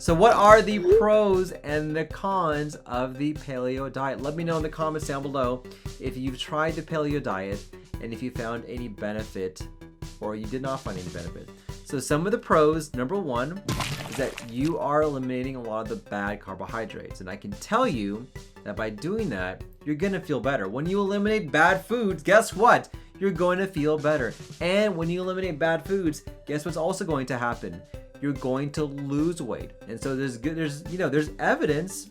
So what are the pros and the cons of the paleo diet? Let me know in the comments down below if you've tried the paleo diet and if you found any benefit or you did not find any benefit. So some of the pros, number one, is that you are eliminating a lot of the bad carbohydrates. And I can tell you that by doing that, you're gonna feel better. When you eliminate bad foods, guess what? You're going to feel better. And when you eliminate bad foods, guess what's also going to happen? You're going to lose weight. And so there's evidence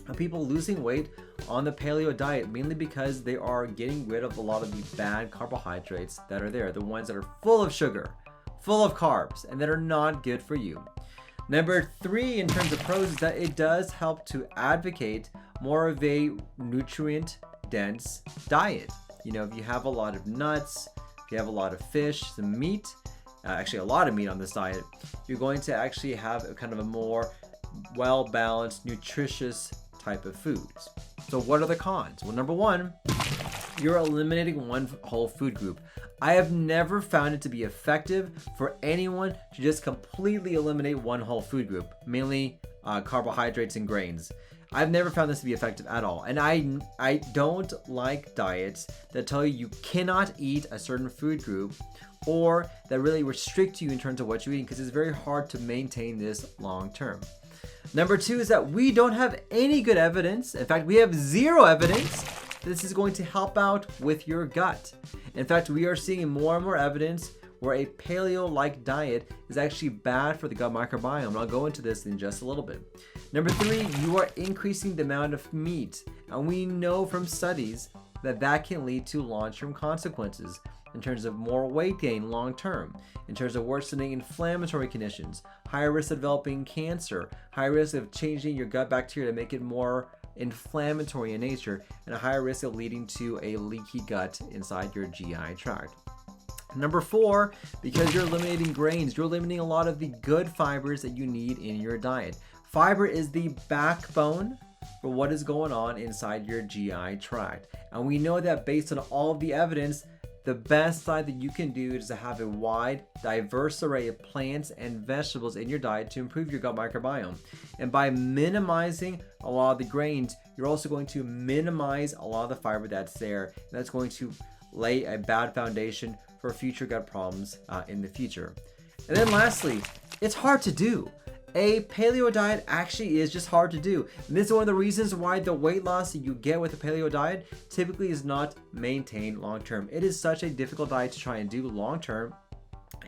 of people losing weight on the paleo diet, mainly because they are getting rid of a lot of the bad carbohydrates that are there, the ones that are full of sugar, full of carbs, and that are not good for you. Number three, in terms of pros, is that it does help to advocate more of a nutrient-dense diet. You know, if you have a lot of nuts, if you have a lot of fish, some meat, actually a lot of meat on this diet, you're going to actually have a kind of a more well-balanced, nutritious type of foods. So what are the cons? Well, number one, you're eliminating one whole food group. I have never found it to be effective for anyone to just completely eliminate one whole food group, mainly carbohydrates and grains. I've never found this to be effective at all. And I don't like diets that tell you cannot eat a certain food group or that really restrict you in terms of what you're eating, because it's very hard to maintain this long term. Number two is that we don't have any good evidence. In fact, we have zero evidence that this is going to help out with your gut. In fact, we are seeing more and more evidence where a paleo-like diet is actually bad for the gut microbiome. And I'll go into this in just a little bit. Number three, you are increasing the amount of meat. And we know from studies that that can lead to long-term consequences in terms of more weight gain long-term, in terms of worsening inflammatory conditions, higher risk of developing cancer, higher risk of changing your gut bacteria to make it more inflammatory in nature, and a higher risk of leading to a leaky gut inside your GI tract. Number four, because you're eliminating grains, you're eliminating a lot of the good fibers that you need in your diet. Fiber is the backbone for what is going on inside your GI tract. And we know that based on all of the evidence, the best diet that you can do is to have a wide, diverse array of plants and vegetables in your diet to improve your gut microbiome. And by minimizing a lot of the grains, you're also going to minimize a lot of the fiber that's there. And that's going to lay a bad foundation for future gut problems in the future. And then lastly, it's hard to do. A paleo diet actually is just hard to do. And this is one of the reasons why the weight loss that you get with a paleo diet typically is not maintained long term. It is such a difficult diet to try and do long term.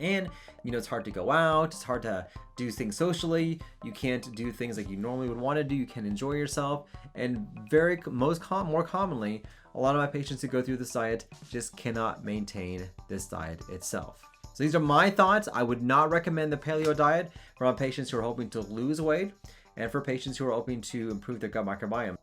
And you know, it's hard to go out, it's hard to do things socially, you can't do things like you normally would want to do, you can't enjoy yourself, and more commonly, a lot of my patients who go through this diet just cannot maintain this diet itself. So these are my thoughts. I would not recommend the paleo diet for my patients who are hoping to lose weight and for patients who are hoping to improve their gut microbiome.